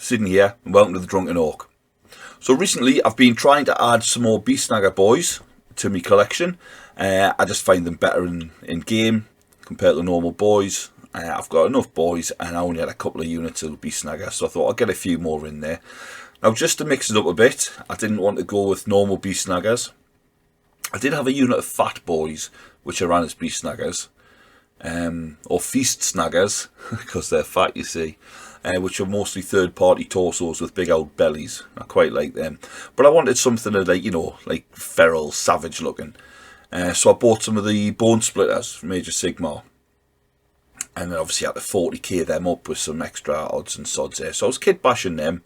Sydney here, and welcome to the Drunken Ork. So recently I've been trying to add some more Beast Snaggas boys to my collection. I just find them better in game compared to normal boys. I've got enough boys and I only had a couple of units of Beast Snaggas, so I thought I'd get a few more in there. Now, just to mix it up a bit, I didn't want to go with normal Beast Snaggas. I did have a unit of fat boys which I ran as Beast Snaggas, or Feast Snaggas, because they're fat, you see. Which are mostly third-party torsos with big old bellies. I quite like them. But I wanted something that, like feral, savage looking. So I bought some of the Bone Splitterz from Age of Sigmar. And then obviously I had to 40k them up with some extra odds and sods there. So I was kitbashing them.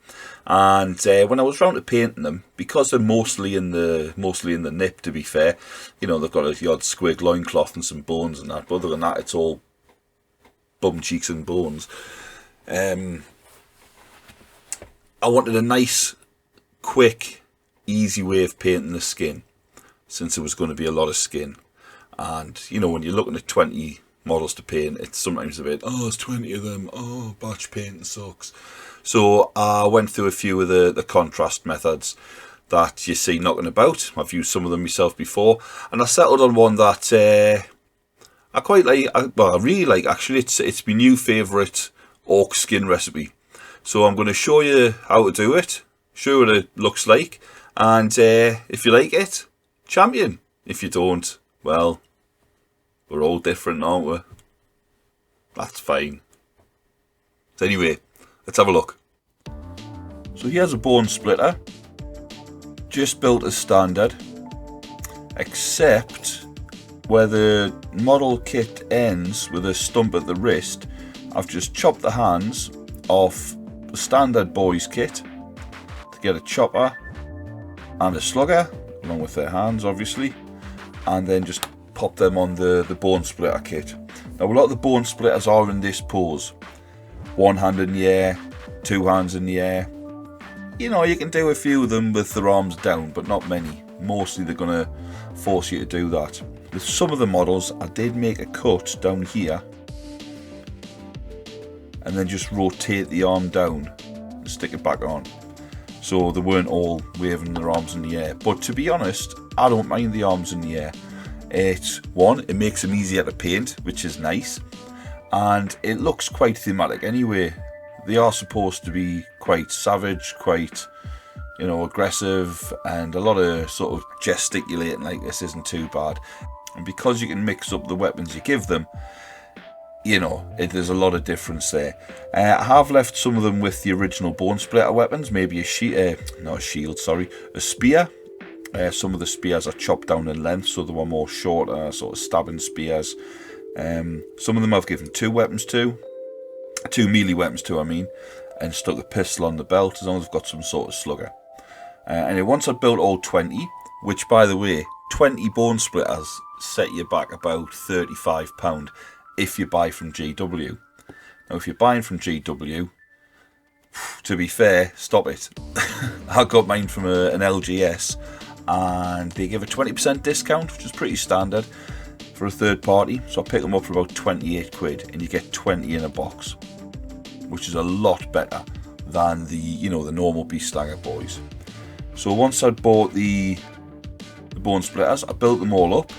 And when I was round to painting them, because they're mostly in the nip, to be fair, they've got a odd squig loincloth and some bones and that. But other than that, it's all bum cheeks and bones. I wanted a nice, quick, easy way of painting the skin, since there was going to be a lot of skin. And, when you're looking at 20 models to paint, it's sometimes a bit, oh, it's 20 of them, oh, batch painting sucks. So I went through a few of the contrast methods that you see knocking about. I've used some of them myself before, and I settled on one that I quite like, I really like actually. It's my new favourite orc skin recipe. So I'm going to show you how to do it, show you what it looks like, and if you like it, champion. If you don't, well, we're all different, aren't we? That's fine. So anyway, let's have a look. So here's a bone splitter, just built as standard, except where the model kit ends with a stump at the wrist, I've just chopped the hands off the standard boys kit to get a chopper and a slugger, along with their hands obviously, and then just pop them on the bone splitter kit. Now a lot of the bone splitters are in this pose. One hand in the air, two hands in the air. You can do a few of them with their arms down, but not many. Mostly they're going to force you to do that. With some of the models, I did make a cut down here, and then just rotate the arm down and stick it back on. So they weren't all waving their arms in the air. But to be honest, I don't mind the arms in the air. It makes them easier to paint, which is nice. And it looks quite thematic anyway. They are supposed to be quite savage, quite, aggressive, and a lot of sort of gesticulating like this isn't too bad. And because you can mix up the weapons you give them, there's a lot of difference there. I have left some of them with the original bone splitter weapons, maybe a spear. Some of the spears are chopped down in length, so they were more shorter, sort of stabbing spears. Some of them I've given two melee weapons to, and stuck a pistol on the belt, as long as I've got some sort of slugger. And once I've built all 20, which by the way, 20 bone splitters set you back about £35 if you buy from GW. Now if you're buying from GW, to be fair, stop it. I got mine from an LGS, and they give a 20% discount, which is pretty standard for a third party. So I picked them up for about 28 quid, and you get 20 in a box, which is a lot better than the normal Beast Snaggas boys. So once I'd bought the bone splitters, I built them all up,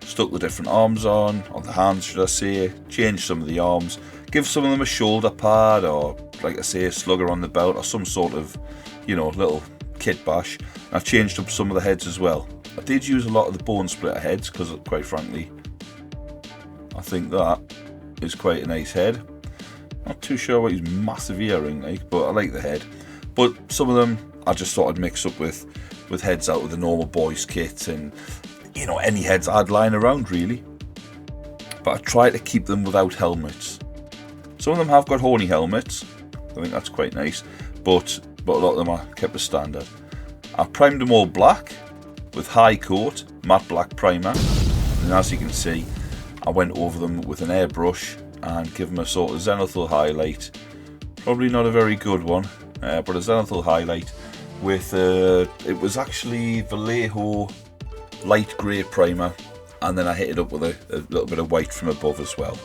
stuck the different arms on the hands should I say, changed some of the arms, give some of them a shoulder pad, or like I say, a slugger on the belt, or some sort of little kit bash. And I've changed up some of the heads as well. I did use a lot of the bone splitter heads because quite frankly I think that is quite a nice head. Not too sure what his massive earring like, but I like the head. But some of them I just thought I'd mix up with heads out of the normal boys kit, and any heads I'd lying around really. But I try to keep them without helmets. Some of them have got horny helmets, I think that's quite nice, but a lot of them are kept as standard. I primed them all black with high coat, matte black primer, and as you can see I went over them with an airbrush and give them a sort of zenithal highlight. Probably not a very good one, but a zenithal highlight with it was actually Vallejo light grey primer, and then I hit it up with a little bit of white from above as well.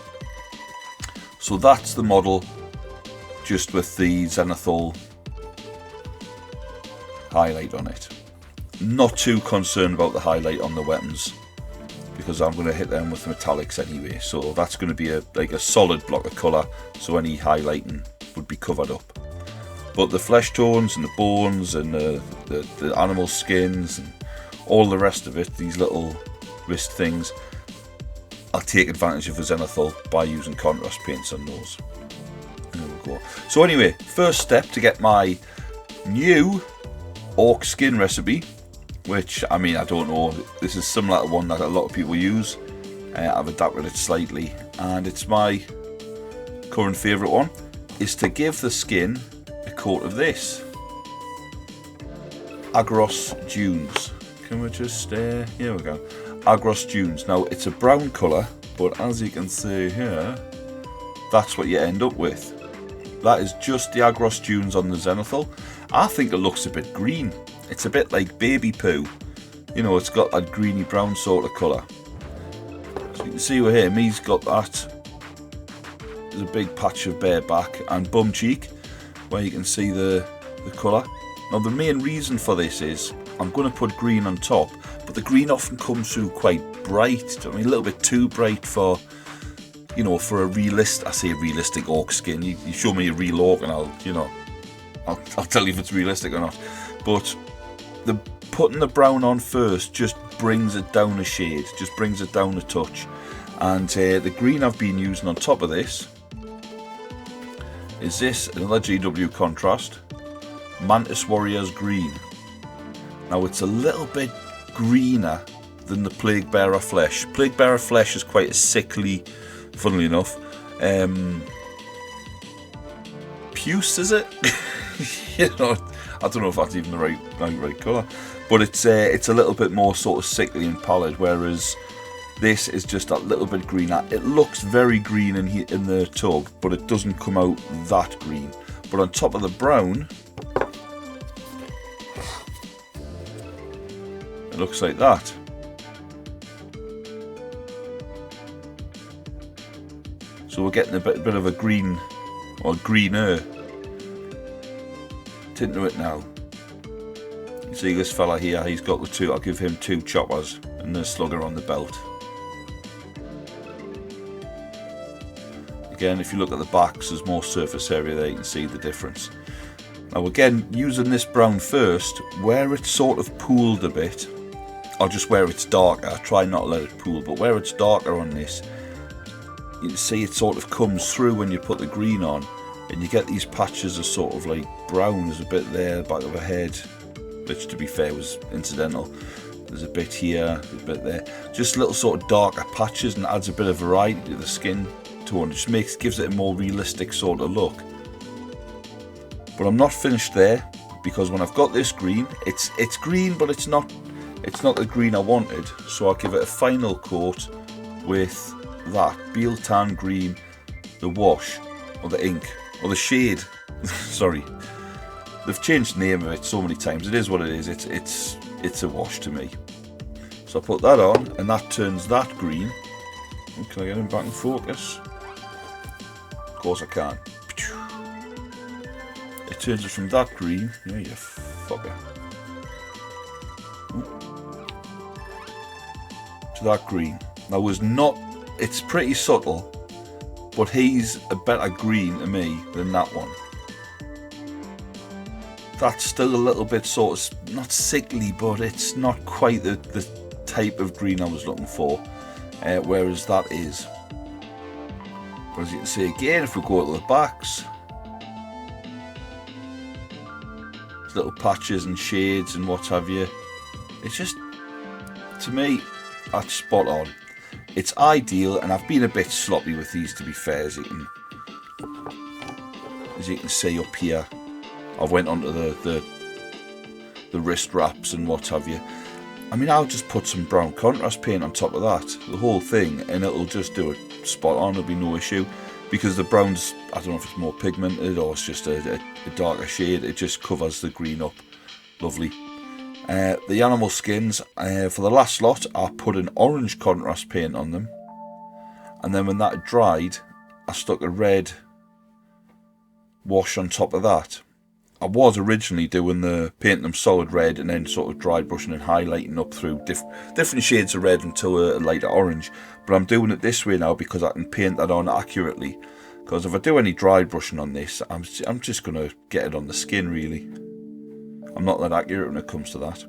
So that's the model just with the zenithal highlight on it. Not too concerned about the highlight on the weapons, because I'm going to hit them with metallics anyway, so that's going to be like a solid block of colour, so any highlighting would be covered up. But the flesh tones and the bones and the animal skins and all the rest of it, these little wrist things, I'll take advantage of the zenithal by using contrast paints on those. There we go. So anyway, first step to get my new orc skin recipe, which, I mean, I don't know, this is similar to one that a lot of people use. I've adapted it slightly, and it's my current favourite one, is to give the skin a coat of this. Agros Dunes. Can we just, here we go. Agros Dunes. Now, it's a brown colour, but as you can see here, that's what you end up with. That is just the Agros Dunes on the zenithal. I think it looks a bit green. It's a bit like baby poo. You know, it's got that greeny brown sort of colour. So you can see over here, me's got that. There's a big patch of bare back and bum cheek where you can see the colour. Now the main reason for this is I'm going to put green on top, but the green often comes through quite bright. I mean, a little bit too bright for, you know, for a realistic orc skin. You show me a real orc and I'll tell you if it's realistic or not. But putting the brown on first just brings it down a shade, just brings it down a touch. And the green I've been using on top of this is this, another GW contrast, Mantis Warriors Green. Now it's a little bit greener than the Plague Bearer Flesh. Plague Bearer Flesh is quite a sickly, funnily enough, puce, is it? You know, I don't know if that's even the right colour, but it's a little bit more sort of sickly and pallid, whereas this is just that little bit greener. It looks very green in the tub, but it doesn't come out that green. But on top of the brown, it looks like that. So we're getting a bit of a green, or greener tint to it now. You see this fella here, he's got the two, I'll give him 2 choppers and the slugger on the belt. Again, if you look at the backs, there's more surface area there, you can see the difference. Now again, using this brown first, where it's sort of pooled a bit, or just where it's darker, try not to let it pool, but where it's darker on this, you can see it sort of comes through when you put the green on, and you get these patches of sort of like brown. There's a bit there, back of her head, which to be fair was incidental. There's a bit here, a bit there. Just little sort of darker patches, and adds a bit of variety to the skin tone. It just gives it a more realistic sort of look. But I'm not finished there, because when I've got this green, it's green, but it's not the green I wanted. So I'll give it a final coat with that Beal Tan Green, the wash, or the ink, or the shade. Sorry, they've changed the name of it so many times. It is what it is. It's a wash to me. So I put that on, and that turns that green. Can I get him back in focus? Of course I can. It turns it from that green. Yeah, you fucker. To that green. Now was not. It's pretty subtle, but he's a better green to me than that one. That's still a little bit sort of, not sickly, but it's not quite the type of green I was looking for, whereas that is. But as you can see again, if we go to the backs, there's little patches and shades and what have you. It's just, to me, that's spot on. It's ideal, and I've been a bit sloppy with these, to be fair, as you can see up here. I've went onto the wrist wraps and what have you. I mean, I'll just put some brown contrast paint on top of that, the whole thing, and it'll just do it spot on. It'll be no issue, because the brown's, I don't know if it's more pigmented or it's just a darker shade. It just covers the green up. Lovely. The animal skins, for the last lot, I put an orange contrast paint on them, and then when that dried, I stuck a red wash on top of that. I was originally doing the painting them solid red and then sort of dry brushing and highlighting up through different shades of red until a lighter orange. But I'm doing it this way now because I can paint that on accurately. Because if I do any dry brushing on this, I'm just going to get it on the skin really. I'm not that accurate when it comes to that.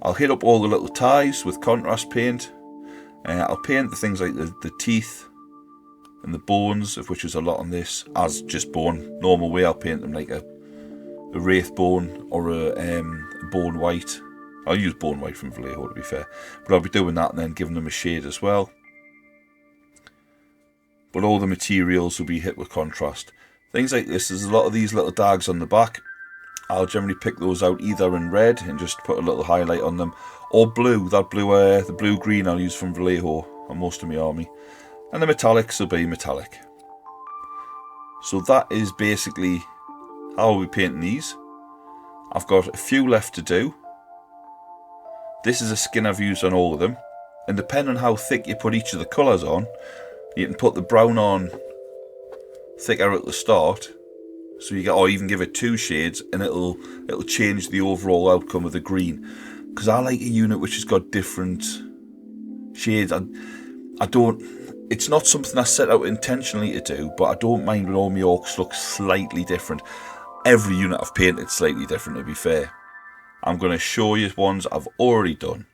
I'll hit up all the little ties with contrast paint. I'll paint the things like the teeth and the bones, of which is a lot on this, as just bone. Normal way I'll paint them like a wraith bone or a bone white. I'll use bone white from Vallejo to be fair, but I'll be doing that and then giving them a shade as well. But all the materials will be hit with contrast. Things like this, there's a lot of these little dags on the back. I'll generally pick those out either in red and just put a little highlight on them, or blue. That blue, the blue green I'll use from Vallejo on most of my army, and the metallics will be metallic. So that is basically how I'll be painting these. I've got a few left to do. This is a skin I've used on all of them, and depending on how thick you put each of the colours on, you can put the brown on thicker at the start, so you get, or even give it 2 shades, and it'll change the overall outcome of the green. Because I like a unit which has got different shades. I don't. It's not something I set out intentionally to do, but I don't mind when all my orcs look slightly different. Every unit I've painted slightly different, to be fair. I'm going to show you ones I've already done.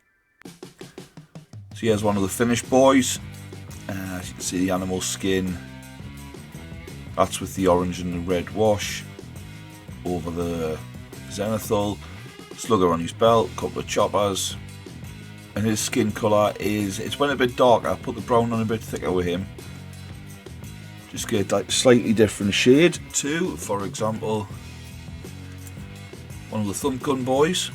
So here's one of the finished boys. As you can see, the animal skin. That's with the orange and the red wash. Over the zenithal. Slugger on his belt, couple of choppers. And his skin colour is, it's went a bit darker. I put the brown on a bit thicker with him. Just get a slightly different shade too. For example, one of the thump gun boys.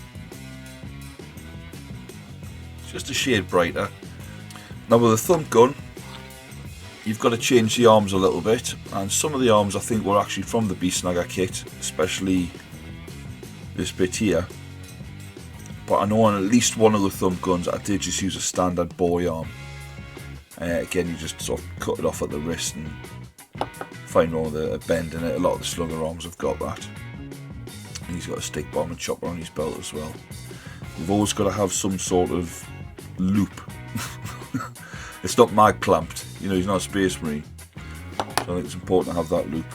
Just a shade brighter. Now with the thump gun, you've got to change the arms a little bit. And some of the arms I think were actually from the Beast Snaggas kit, especially this bit here. But I know on at least one of the thump guns I did just use a standard boy arm. Again, you just sort of cut it off at the wrist and find all the bend in it. A lot of the slugger arms have got that. And he's got a stick bomb and chopper on his belt as well. You've always got to have some sort of loop. It's not mag clamped, you know, he's not a space marine. So I think it's important to have that loop.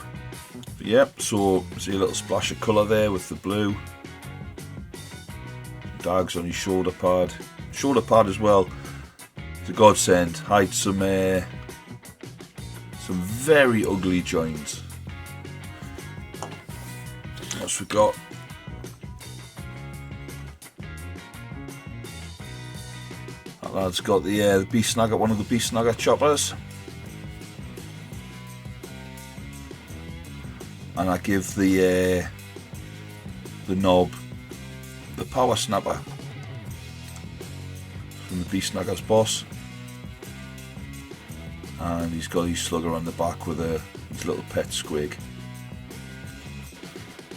But yep, so see a little splash of colour there with the blue. Dags on his shoulder pad. Shoulder pad as well. It's a godsend. Hides some very ugly joints. What else we got? That lad's got the Beast Snaggas, one of the Beast Snaggas choppers. And I give the knob the power snapper from the Beast Snaggas boss, and he's got his slugger on the back with his little pet squig.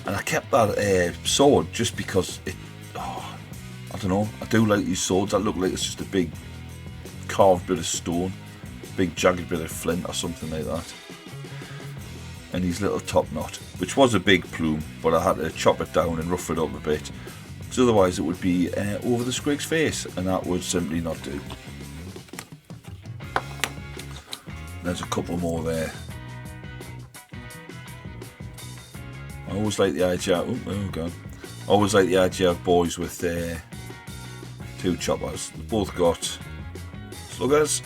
And I kept that sword just because it, I don't know, I do like these swords that look like it's just a big carved bit of stone, big jagged bit of flint or something like that. And his little top knot, which was a big plume, but I had to chop it down and rough it up a bit. Because otherwise it would be over the squig's face, and that would simply not do. There's a couple more there. I always like the idea. Oh god! I always like the idea of boys with 2 choppers. They've both got sluggers,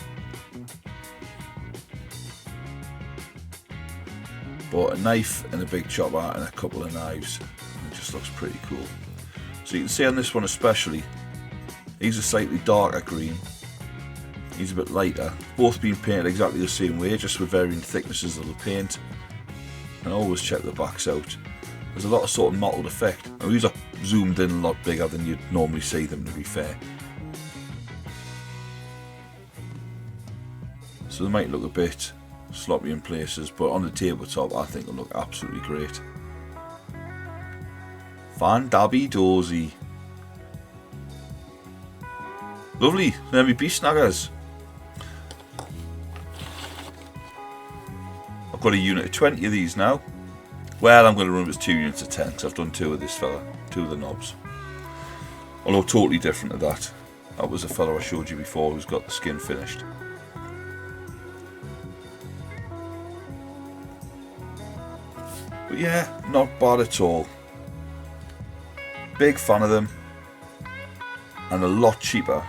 but a knife and a big chopper and a couple of knives. It just looks pretty cool. So you can see on this one especially, he's a slightly darker green, he's a bit lighter. Both being painted exactly the same way, just with varying thicknesses of the paint. And always check the backs out. There's a lot of sort of mottled effect. Now these are zoomed in a lot bigger than you'd normally see them, to be fair. So they might look a bit sloppy in places, but on the tabletop I think they'll look absolutely great. Fan dabby dozy. Lovely, there we Beast Snaggas. I've got a unit of 20 of these now. Well, I'm going to run with 2 units of 10 because I've done 2 of this fella, 2 of the knobs. Although totally different to that. That was a fellow I showed you before who's got the skin finished. But yeah, not bad at all. Big fan of them. And a lot cheaper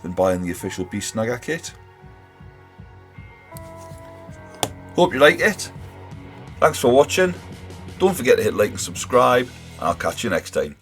than buying the official Beast Snaggas kit. Hope you like it. Thanks for watching. Don't forget to hit like and subscribe. And I'll catch you next time.